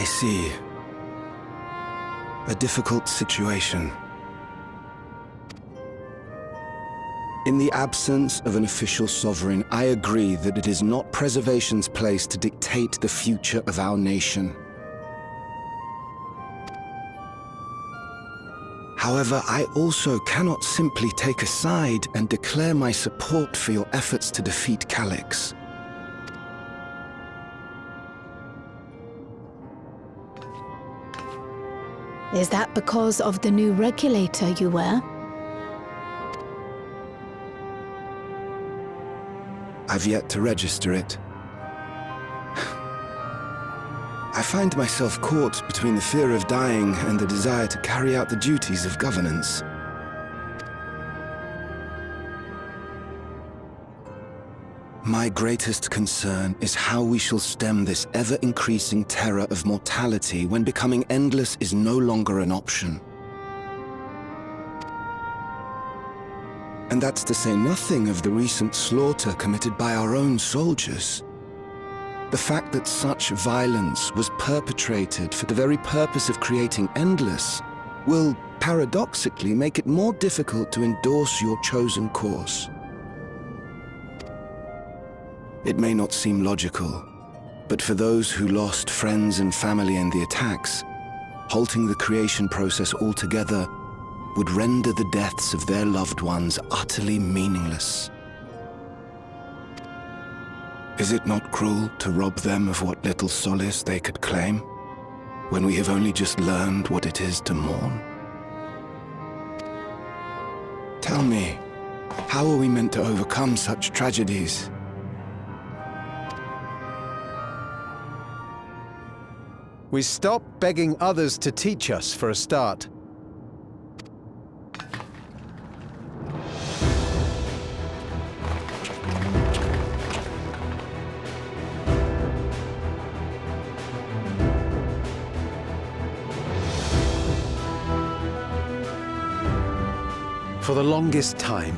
I see. A difficult situation. In the absence of an official sovereign, I agree that it is not preservation's place to dictate the future of our nation. However, I also cannot simply take a side and declare my support for your efforts to defeat Calyx. Is that because of the new regulator you wear? I've yet to register it. I find myself caught between the fear of dying and the desire to carry out the duties of governance. My greatest concern is how we shall stem this ever-increasing terror of mortality when becoming endless is no longer an option. And that's to say nothing of the recent slaughter committed by our own soldiers. The fact that such violence was perpetrated for the very purpose of creating endless will, paradoxically, make it more difficult to endorse your chosen course. It may not seem logical, but for those who lost friends and family in the attacks, halting the creation process altogether would render the deaths of their loved ones utterly meaningless. Is it not cruel to rob them of what little solace they could claim, when we have only just learned what it is to mourn? Tell me, how are we meant to overcome such tragedies? We stop begging others to teach us for a start. For the longest time,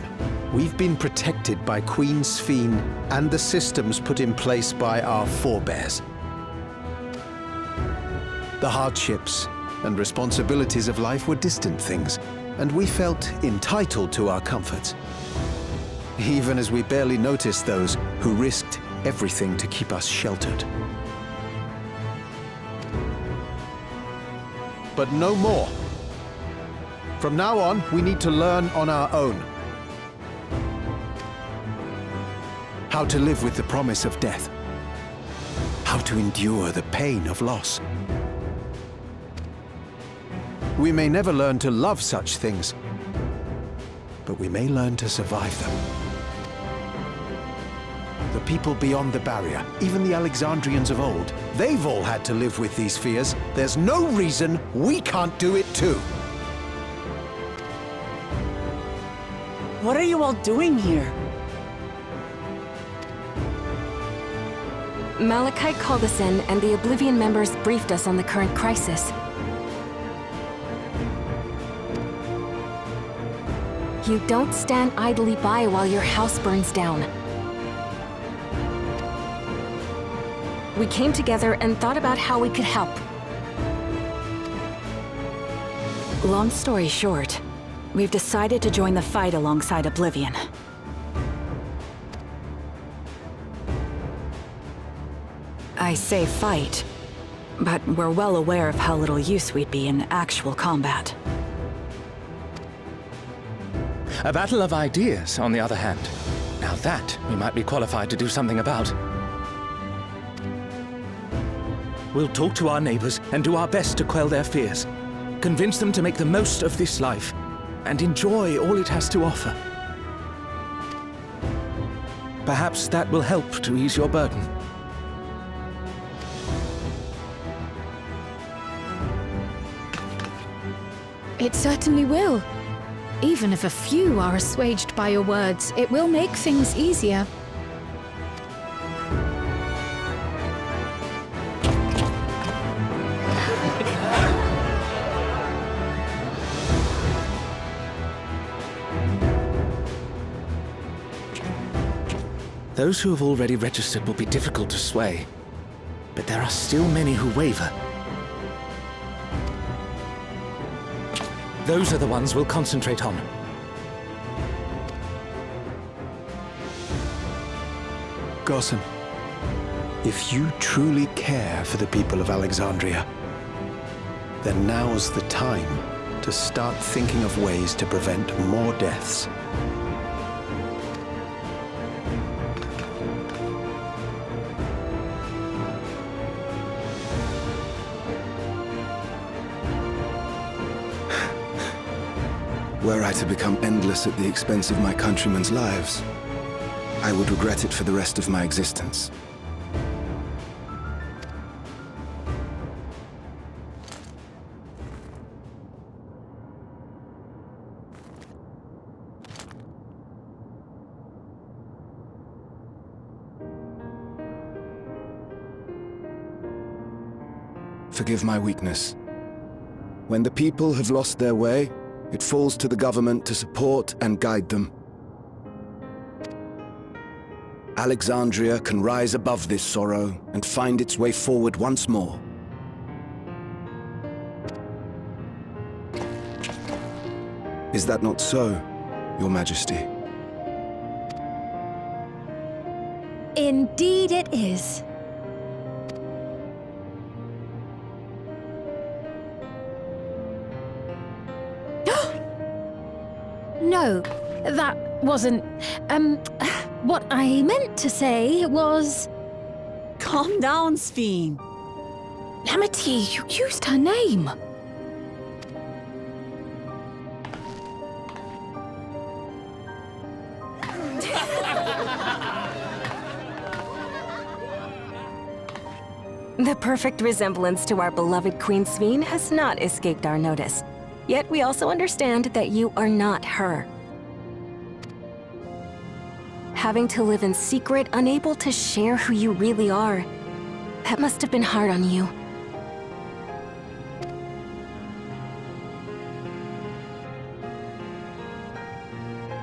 we've been protected by Queen Ff14 and the systems put in place by our forebears. The hardships and responsibilities of life were distant things, and we felt entitled to our comforts, even as we barely noticed those who risked everything to keep us sheltered. But no more. From now on, we need to learn on our own. How to live with the promise of death. How to endure the pain of loss. We may never learn to love such things, but we may learn to survive them. The people beyond the barrier, even the Alexandrians of old, they've all had to live with these fears. There's no reason we can't do it too. What are you all doing here? Malachite called us in, and the Oblivion members briefed us on the current crisis. You don't stand idly by while your house burns down. We came together and thought about how we could help. Long story short, we've decided to join the fight alongside Oblivion. I say fight, but we're well aware of how little use we'd be in actual combat. A battle of ideas, on the other hand. Now that we might be qualified to do something about. We'll talk to our neighbors and do our best to quell their fears. Convince them to make the most of this life and enjoy all it has to offer. Perhaps that will help to ease your burden. It certainly will. Even if a few are assuaged by your words, it will make things easier. Those who have already registered will be difficult to sway, but there are still many who waver. Those are the ones we'll concentrate on. Gossen, if you truly care for the people of Alexandria, then now's the time to start thinking of ways to prevent more deaths. Were I to become endless at the expense of my countrymen's lives, I would regret it for the rest of my existence. Forgive my weakness. When the people have lost their way, it falls to the government to support and guide them. Alexandria can rise above this sorrow and find its way forward once more. Is that not so, Your Majesty? Indeed it is. No, that wasn't... What I meant to say was... Calm down, Sphene. Amity, you used her name. The perfect resemblance to our beloved Queen Sphene has not escaped our notice. Yet we also understand that you are not her. Having to live in secret, unable to share who you really are, that must have been hard on you.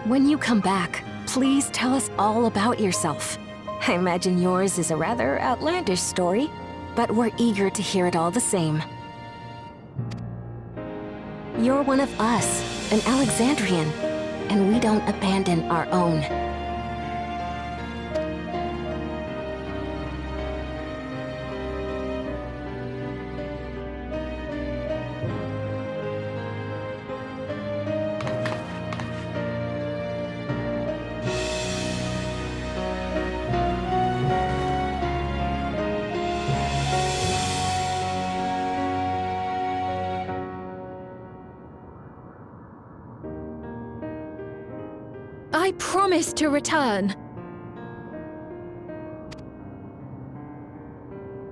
When you come back, please tell us all about yourself. I imagine yours is a rather outlandish story, but we're eager to hear it all the same. You're one of us, an Alexandrian, and we don't abandon our own. I promise to return.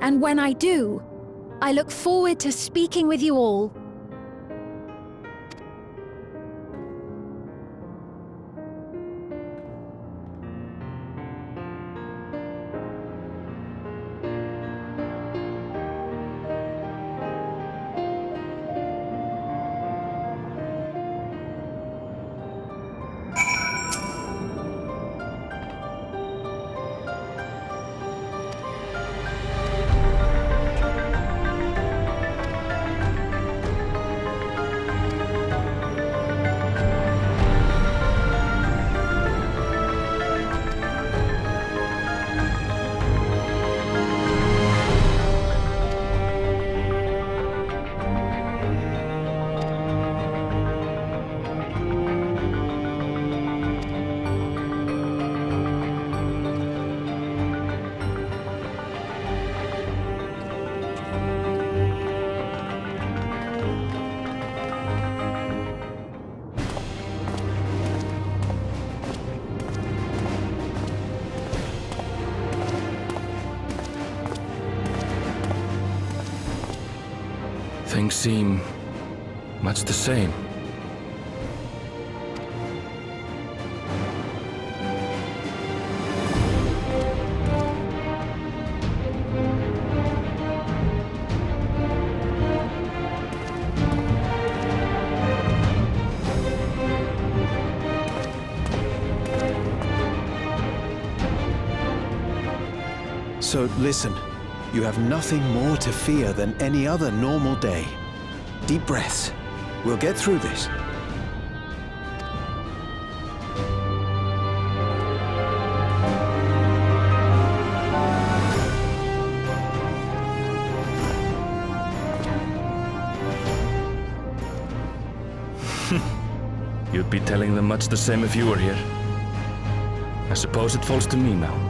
And when I do, I look forward to speaking with you all. Things seem much the same. So listen, you have nothing more to fear than any other normal day. Deep breaths. We'll get through this. You'd be telling them much the same if you were here. I suppose it falls to me now.